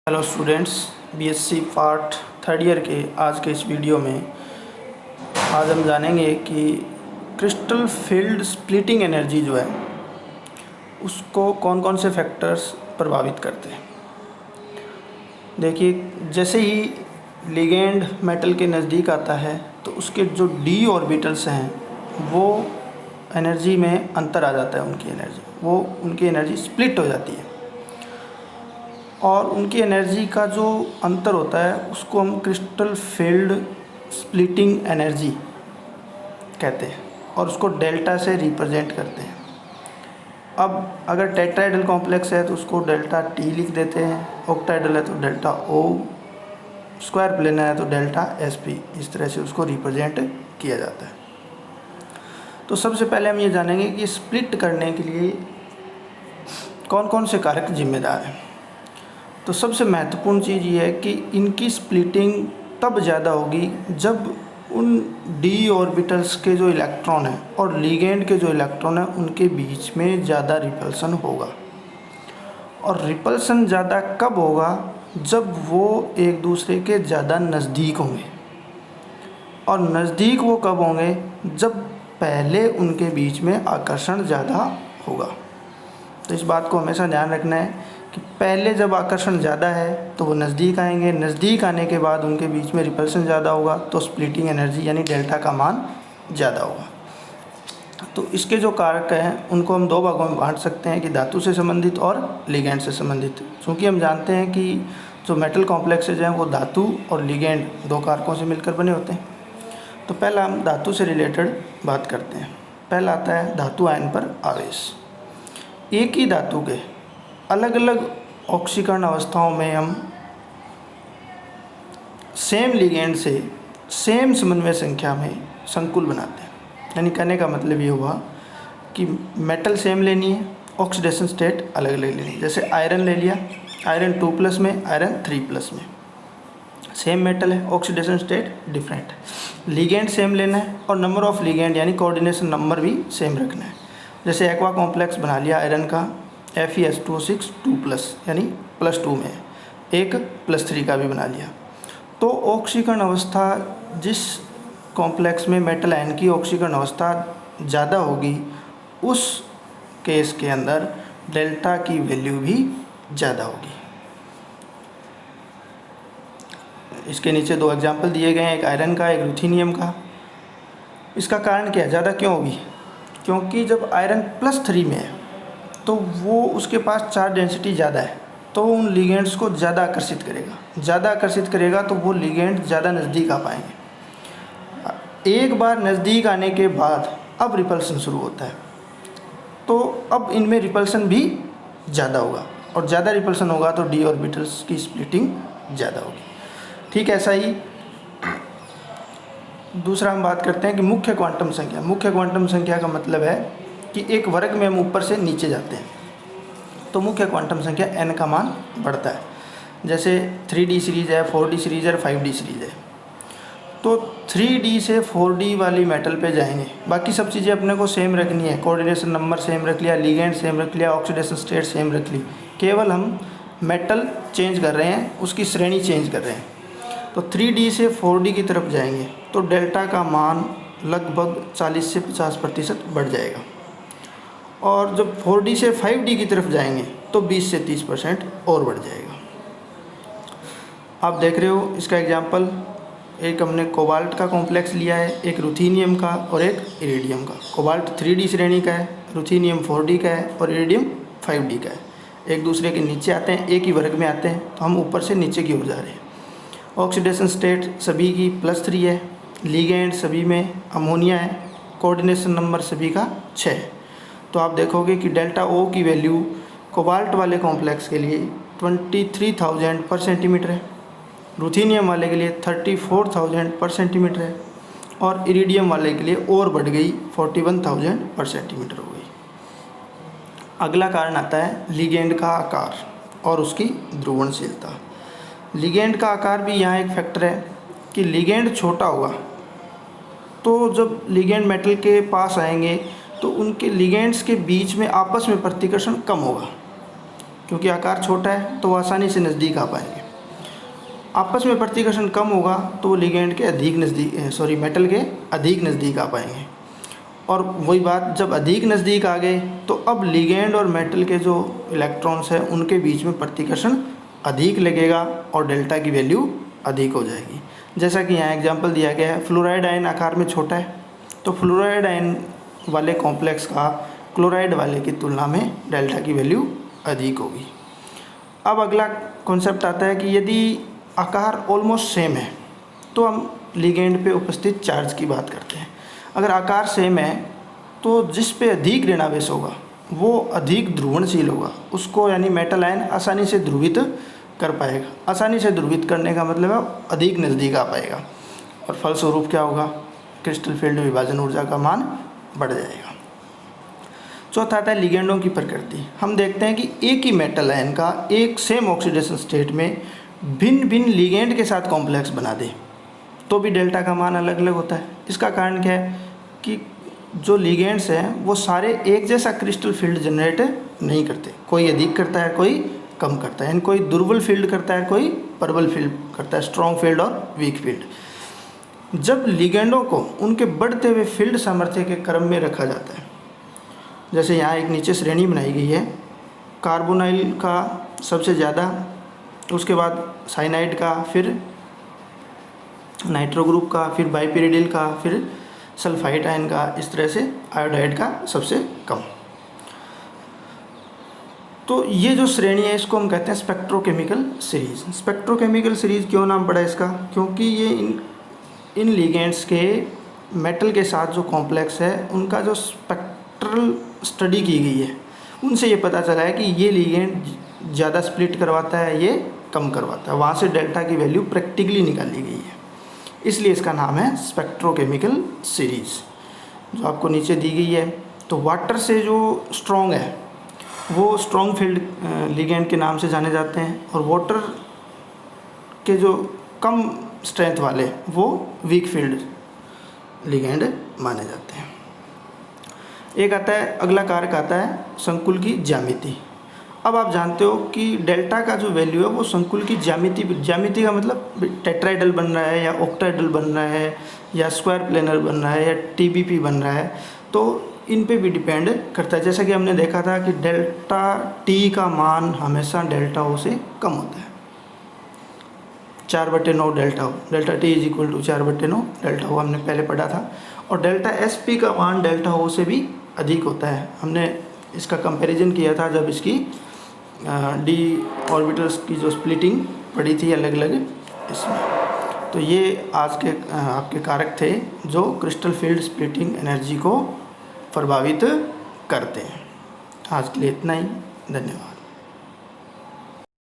Hello students, BSc part third year के आज के इस वीडियो में आज हम जानेंगे कि क्रिस्टल फील्ड स्प्लिटिंग एनर्जी जो है उसको कौन कौन से फैक्टर्स प्रभावित करते हैं। देखिए, जैसे ही लिगेंड मेटल के नज़दीक आता है तो उसके जो डी ऑर्बिटल्स हैं वो एनर्जी में अंतर आ जाता है, उनकी एनर्जी स्प्लिट हो जाती है और उनकी एनर्जी का जो अंतर होता है उसको हम क्रिस्टल फील्ड स्प्लिटिंग एनर्जी कहते हैं और उसको डेल्टा से रिप्रेजेंट करते हैं। अब अगर टेट्राहेड्रल कॉम्प्लेक्स है तो उसको डेल्टा टी लिख देते हैं, ऑक्टाहेड्रल है तो डेल्टा ओ, स्क्वायर प्लेनर है तो डेल्टा एस पी, इस तरह से उसको रिप्रेजेंट किया जाता है। तो सबसे पहले हम ये जानेंगे कि स्प्लिट करने के लिए कौन कौन से कारक जिम्मेदार हैं। तो सबसे महत्वपूर्ण चीज़ ये है कि इनकी स्प्लिटिंग तब ज़्यादा होगी जब उन डी ऑर्बिटल्स के जो इलेक्ट्रॉन हैं और लिगेंड के जो इलेक्ट्रॉन हैं उनके बीच में ज़्यादा रिपल्सन होगा। और रिपल्सन ज़्यादा कब होगा? जब वो एक दूसरे के ज़्यादा नज़दीक होंगे। और नज़दीक वो कब होंगे? जब पहले उनके बीच में आकर्षण ज़्यादा होगा। तो इस बात को हमेशा ध्यान रखना है कि पहले जब आकर्षण ज़्यादा है तो वो नज़दीक आएंगे, नज़दीक आने के बाद उनके बीच में रिपल्सन ज़्यादा होगा तो स्प्लिटिंग एनर्जी यानी डेल्टा का मान ज़्यादा होगा। तो इसके जो कारक हैं उनको हम दो भागों में बांट सकते हैं कि धातु से संबंधित और लिगेंड से संबंधित। क्योंकि हम जानते हैं कि जो मेटल कॉम्प्लेक्सेज हैं वो धातु और लिगेंड दो कारकों से मिलकर बने होते हैं। तो पहला हम धातु से रिलेटेड बात करते हैं। पहला आता है धातु आयन पर आवेश। एक ही धातु के अलग अलग ऑक्सीकरण अवस्थाओं में हम सेम लिगेंड से सेम समन्वय संख्या में संकुल बनाते हैं। यानी कहने का मतलब ये हुआ कि मेटल सेम लेनी है, ऑक्सीडेशन स्टेट अलग अलग लेनी है। जैसे आयरन ले लिया, आयरन 2+ में, आयरन 3+ में, सेम मेटल है, oxidation state different. Ligand same लेना है और नंबर ऑफ लिगेंड यानी कोऑर्डिनेशन नंबर भी सेम रखना है। जैसे एक्वा कॉम्प्लेक्स बना लिया आयरन का FeS2O6 2+ यानी +2 में, एक +3 का भी बना लिया। तो ऑक्सीकरण अवस्था जिस कॉम्प्लेक्स में मेटल आयन की ऑक्सीकरण अवस्था ज़्यादा होगी उस केस के अंदर डेल्टा की वैल्यू भी ज़्यादा होगी। इसके नीचे दो एग्जाम्पल दिए गए हैं, एक आयरन का, एक रुथेनियम का। इसका कारण क्या है, ज़्यादा क्यों होगी? क्योंकि जब आयरन +3 में है तो वो उसके पास चार्ज डेंसिटी ज़्यादा है तो उन लिगेंड्स को ज़्यादा आकर्षित करेगा तो वो लिगेंड ज़्यादा नज़दीक आ पाएंगे। एक बार नज़दीक आने के बाद अब रिपल्सन शुरू होता है तो अब इनमें रिपल्सन भी ज़्यादा होगा और ज़्यादा रिपल्सन होगा तो डी ऑर्बिटल्स की स्प्लिटिंग ज़्यादा होगी। ठीक ऐसा ही दूसरा हम बात करते हैं कि मुख्य क्वांटम संख्या। मुख्य क्वांटम संख्या का मतलब है कि एक वर्ग में हम ऊपर से नीचे जाते हैं तो मुख्य क्वांटम संख्या n का मान बढ़ता है। जैसे 3D सीरीज़ है, 4D सीरीज़ है, 5D सीरीज़ है। तो 3D से 4D वाली मेटल पे जाएंगे, बाकी सब चीज़ें अपने को सेम रखनी है, कोऑर्डिनेशन नंबर सेम रख लिया, लिगेंड सेम रख लिया, ऑक्सीडेशन स्टेट सेम रख ली, केवल हम मेटल चेंज कर रहे हैं, उसकी श्रेणी चेंज कर रहे हैं। तो 3D से 4D की तरफ जाएंगे तो डेल्टा का मान लगभग 40 से 50% बढ़ जाएगा और जब 4D से 5D की तरफ जाएंगे तो 20 से 30% और बढ़ जाएगा। आप देख रहे हो इसका एग्जांपल, एक हमने कोबाल्ट का कॉम्प्लेक्स लिया है, एक रुथेनियम का और एक इरिडियम का। कोबाल्ट 3D श्रेणी का है, रुथेनियम 4D का है और इरिडियम 5D का है। एक दूसरे के नीचे आते हैं, एक ही वर्ग में आते हैं, तो हम ऊपर से नीचे की ओर जा रहे हैं। ऑक्सीडेशन स्टेट सभी की +3 है, लिगेंड सभी में अमोनिया है, कोऑर्डिनेशन नंबर सभी का 6 है। तो आप देखोगे कि डेल्टा O की वैल्यू कोबाल्ट वाले कॉम्प्लेक्स के लिए 23,000/cm है, रुथेनियम वाले के लिए 34,000/cm है और इरिडियम वाले के लिए और बढ़ गई 41,000/cm हो गई। अगला कारण आता है लिगेंड का आकार और उसकी ध्रुवणशीलता। लिगेंड का आकार भी यहाँ एक फैक्टर है कि लिगेंड छोटा होगा तो जब लिगेंड मेटल के पास आएंगे तो उनके लिगेंड्स के बीच में आपस में प्रतिकर्षण कम होगा क्योंकि आकार छोटा है तो वो आसानी से नज़दीक आ पाएंगे। आपस में प्रतिकर्षण कम होगा तो वो लिगेंड के अधिक नज़दीक मेटल के अधिक नज़दीक आ पाएंगे। और वही बात, जब अधिक नज़दीक आ गए तो अब लिगेंड और मेटल के जो इलेक्ट्रॉन्स हैं उनके बीच में प्रतिकर्षण अधिक लगेगा और डेल्टा की वैल्यू अधिक हो जाएगी। जैसा कि यहाँ एग्जांपल दिया गया है, फ्लोराइड आयन आकार में छोटा है तो फ्लोराइड आयन वाले कॉम्प्लेक्स का क्लोराइड वाले की तुलना में डेल्टा की वैल्यू अधिक होगी। अब अगला कॉन्सेप्ट आता है कि यदि आकार ऑलमोस्ट सेम है तो हम लिगेंड पे उपस्थित चार्ज की बात करते हैं। अगर आकार सेम है तो जिस पे अधिक ऋणावेश होगा वो अधिक ध्रुवणशील होगा, उसको यानी मेटल आयन आसानी से ध्रुवित कर पाएगा। आसानी से ध्रुवित करने का मतलब है अधिक नज़दीक आ पाएगा और फलस्वरूप क्या होगा, क्रिस्टल फील्ड विभाजन ऊर्जा का मान बढ़ जाएगा। चौथा आता है लिगेंडों की प्रकृति। हम देखते हैं कि एक ही मेटल आयन का एक सेम ऑक्सीडेशन स्टेट में भिन्न भिन्न लिगेंड के साथ कॉम्प्लेक्स बना दे तो भी डेल्टा का मान अलग अलग होता है। इसका कारण क्या है कि जो लिगेंड्स हैं वो सारे एक जैसा क्रिस्टल फील्ड जनरेट नहीं करते, कोई अधिक करता है कोई कम करता है, यानी कोई दुर्बल फील्ड करता है कोई प्रबल फील्ड करता है, स्ट्रॉन्ग फील्ड और वीक फील्ड। जब लिगेंडों को उनके बढ़ते हुए फील्ड सामर्थ्य के क्रम में रखा जाता है, जैसे यहाँ एक नीचे श्रेणी बनाई गई है, कार्बोनाइल का सबसे ज़्यादा, उसके बाद साइनाइड का, फिर नाइट्रो ग्रुप का, फिर बाइपिरिडिल का, फिर सल्फाइड आयन का, इस तरह से आयोडाइड का सबसे कम। तो ये जो श्रेणी है इसको हम कहते हैं स्पेक्ट्रोकेमिकल सीरीज़। स्पेक्ट्रोकेमिकल सीरीज़ क्यों नाम पड़ा इसका, क्योंकि ये इन लिगेंड्स के मेटल के साथ जो कॉम्प्लेक्स है उनका जो स्पेक्ट्रल स्टडी की गई है उनसे ये पता चला है कि ये लिगेंड ज़्यादा स्प्लिट करवाता है, ये कम करवाता है। वहाँ से डेल्टा की वैल्यू प्रैक्टिकली निकाली गई है, इसलिए इसका नाम है स्पेक्ट्रोकेमिकल सीरीज़, जो आपको नीचे दी गई है। तो वाटर से जो स्ट्रॉन्ग है वो स्ट्रॉन्ग फील्ड लिगेंड के नाम से जाने जाते हैं और वाटर के जो कम स्ट्रेंथ वाले वो वीक फील्ड लिगेंड माने जाते हैं। एक आता है, अगला कारक आता है संकुल की ज्यामिति। अब आप जानते हो कि डेल्टा का जो वैल्यू है वो संकुल की ज्यामिति का मतलब टेट्राइडल बन रहा है या ऑक्टाइडल बन रहा है या स्क्वायर प्लेनर बन रहा है या टीबीपी बन रहा है, तो इन पे भी डिपेंड करता है। जैसा कि हमने देखा था कि डेल्टा टी का मान हमेशा डेल्टा ओ से कम होता है, 4/9 delta O, delta T is equal to 4/9 delta O हमने पहले पढ़ा था। और डेल्टा एस पी का मान डेल्टा ओ से भी अधिक होता है। हमने इसका कंपैरिजन किया था जब इसकी डी ऑर्बिटल्स की जो स्प्लिटिंग पड़ी थी अलग अलग इसमें। तो ये आज के आपके कारक थे जो क्रिस्टल फील्ड स्प्लिटिंग एनर्जी को प्रभावित करते हैं। आज के लिए इतना ही, धन्यवाद।